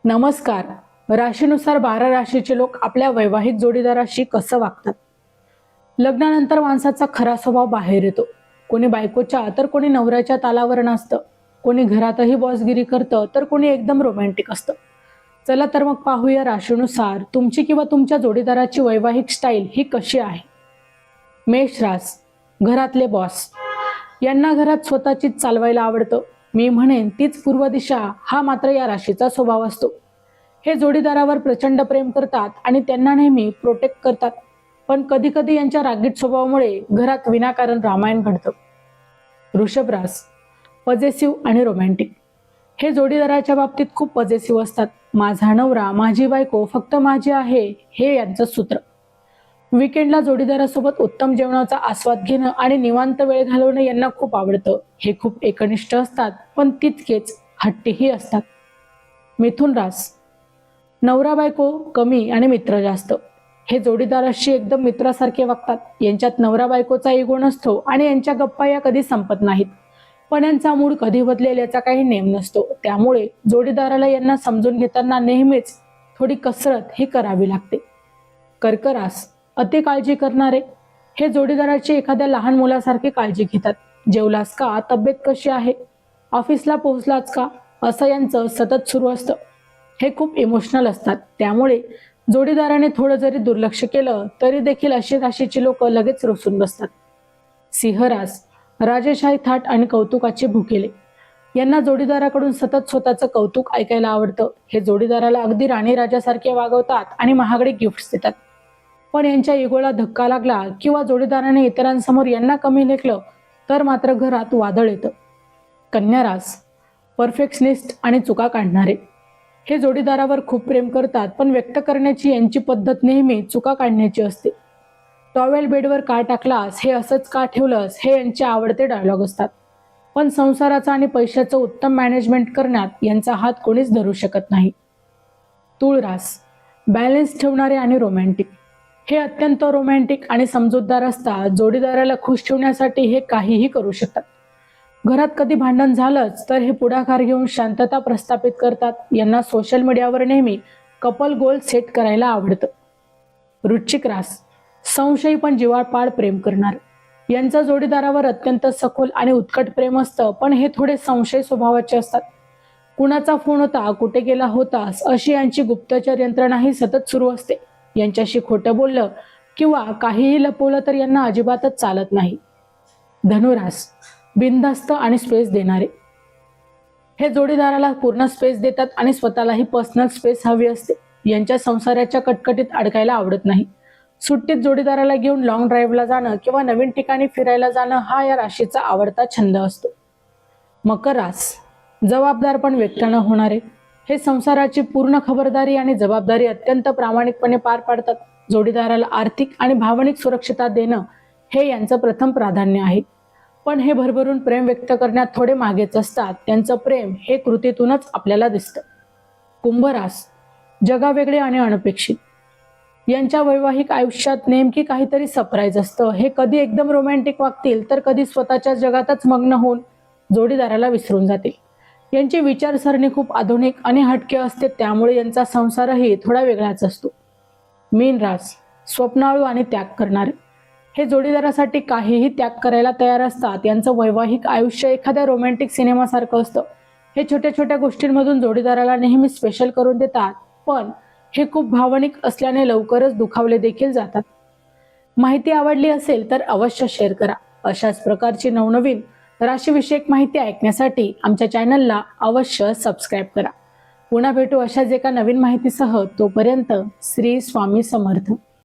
नमस्कार. राशीनुसार 12 राशीचे लोक आपल्या वैवाहिक जोडीदाराशी कसं वागतात. लग्नानंतर माणसाचा खरा स्वभाव बाहेर येतो. कोणी बायकोच्या तर कोणी नवऱ्याच्या तालावर नाचतं. कोणी घरातही बॉसगिरी करतं तर कोणी एकदम रोमॅन्टिक असतं. चला तर मग पाहूया राशीनुसार तुमची किंवा तुमच्या जोडीदाराची वैवाहिक स्टाईल ही कशी आहे. मेष रास, घरातले बॉस. यांना घरात स्वतःचीच चालवायला आवडतं. मी म्हणेन तीच पूर्व दिशा हा मात्र या राशीचा स्वभाव असतो. हे जोडीदारावर प्रचंड प्रेम करतात आणि त्यांना नेहमी प्रोटेक्ट करतात. पण कधी कधी यांच्या रागीट स्वभावामुळे घरात विनाकारण रामायण घडतं. वृषभ रास, पजेसिव्ह आणि रोमॅन्टिक. हे जोडीदाराच्या बाबतीत खूप पजेसिव्ह असतात. माझा नवरा, माझी बायको फक्त माझी आहे, हे यांचं सूत्र. वीकेंडला जोडीदारासोबत उत्तम जेवणाचा आस्वाद घेणं आणि निवांत वेळ घालवणं यांना खूप आवडतं. हे खूप एकनिष्ठ असतात पण तितकेच हट्टीही असतात. मिथुन रास, नवरा बायको कमी आणि मित्र जास्त. हे जोडीदाराशी एकदम मित्रासारखे वागतात. यांच्यात नवरा बायकोचा इगो नसतो आणि यांच्या गप्पा या कधी संपत नाहीत. पण यांचा मूड कधी बदलेल याचा काही नेम नसतो. त्यामुळे जोडीदाराला यांना समजून घेताना नेहमीच थोडी कसरत ही करावी लागते. कर्क रास, अति काळजी करणारे. हे जोडीदाराची एखाद्या लहान मुलासारखी काळजी घेतात. जेवलास का, तब्येत कशी आहे, ऑफिसला पोहोचलाच का, असं यांचं सतत सुरू असतं. हे खूप इमोशनल असतात. त्यामुळे जोडीदाराने थोडं जरी दुर्लक्ष केलं तरी देखील अशी राशीची लोक लगेच रुसून बसतात. सिंह रास, राजेशाही थाट आणि कौतुकाचे भुकेले. यांना जोडीदाराकडून सतत स्वतःचं कौतुक ऐकायला आवडतं. हे जोडीदाराला अगदी राणी राजासारखे वागवतात आणि महागडे गिफ्ट्स देतात. पण यांच्या इगोला धक्का लागला किंवा जोडीदाराने इतरांसमोर यांना कमी लेखलं तर मात्र घरात वादळ येतं. कन्या रास, परफेक्शनिस्ट आणि चुका काढणारे. हे जोडीदारावर खूप प्रेम करतात पण व्यक्त करण्याची यांची पद्धत नेहमी चुका काढण्याची असते. टॉवेल बेडवर का टाकलास, हे असंच का ठेवलंस, हे यांचे आवडते डायलॉग असतात. पण संसाराचा आणि पैशाचं उत्तम मॅनेजमेंट करण्यात यांचा हात कोणीच धरू शकत नाही. तुळ रास, बॅलन्स ठेवणारे आणि रोमॅन्टिक. हे अत्यंत रोमॅन्टिक आणि समजूतदार असतात. जोडीदाराला खुश ठेवण्यासाठी हे काहीही करू शकतात. घरात कधी भांडण झालंच तर हे पुढाकार घेऊन शांतता प्रस्थापित करतात. यांना सोशल मीडियावर नेहमी कपल गोल सेट करायला आवडतं. वृश्चिक रास, संशयी पण जिव्हाळपाड प्रेम करणार. यांचं जोडीदारावर अत्यंत सखोल आणि उत्कट प्रेम असतं पण हे थोडे संशय स्वभावाचे असतात. कुणाचा फोन होता, कुठे गेला होतास, अशी यांची गुप्तचर यंत्रणाही सतत सुरू असते. यांच्याशी खोटं बोललं किंवा काहीही लपवलं तर यांना अजिबातच चालत नाही. धनुरास, बिनधास्त आणि स्पेस देणारे. हे जोडीदाराला पूर्ण स्पेस देतात आणि स्वतःलाही पर्सनल स्पेस हवी असते. यांच्या संसाराच्या कटकटीत अडकायला आवडत नाही. सुट्टीत जोडीदाराला घेऊन लॉंग ड्राईव्हला जाणं किंवा नवीन ठिकाणी फिरायला जाणं हा या राशीचा आवडता छंद असतो. मकर रास, जबाबदार पण व्यक्त न होणारे. हे संसाराची पूर्ण खबरदारी आणि जबाबदारी अत्यंत प्रामाणिकपणे पार पाडतात. जोडीदाराला आर्थिक आणि भावनिक सुरक्षितता देणं हे यांचं प्रथम प्राधान्य आहे. पण हे भरभरून प्रेम व्यक्त करण्यात थोडे मागेच असतात. त्यांचं प्रेम हे कृतीतूनच आपल्याला दिसतं. कुंभ रास, जगावेगळे आणि अनपेक्षित. यांच्या वैवाहिक आयुष्यात नेमकी काहीतरी सरप्राईज असतं. हे कधी एकदम रोमॅन्टिक वागतील तर कधी स्वतःच्या जगातच मग्न होऊन जोडीदाराला विसरून जातील. यांची विचारसरणी खूप आधुनिक आणि हटके असते. त्यामुळे यांचा संसारही थोडा वेगळाच असतो. मीन रास, स्वप्नाळू आणि त्याग करणारे. हे जोडीदारासाठी काहीही त्याग करायला तयार असतात. यांचं वैवाहिक आयुष्य एखाद्या रोमॅन्टिक सिनेमासारखं असतं. हे छोट्या छोट्या गोष्टींमधून जोडीदाराला नेहमी स्पेशल करून देतात. पण हे खूप भावनिक असल्याने लवकरच दुखावले देखील जातात. माहिती आवडली असेल तर अवश्य शेअर करा. अशाच प्रकारची नवनवीन राशीविषयक माहिती ऐकण्यासाठी आमच्या चॅनलला अवश्य सबस्क्राईब करा. पुन्हा भेटू अशाच एका नवीन माहितीसह. तोपर्यंत श्री स्वामी समर्थ.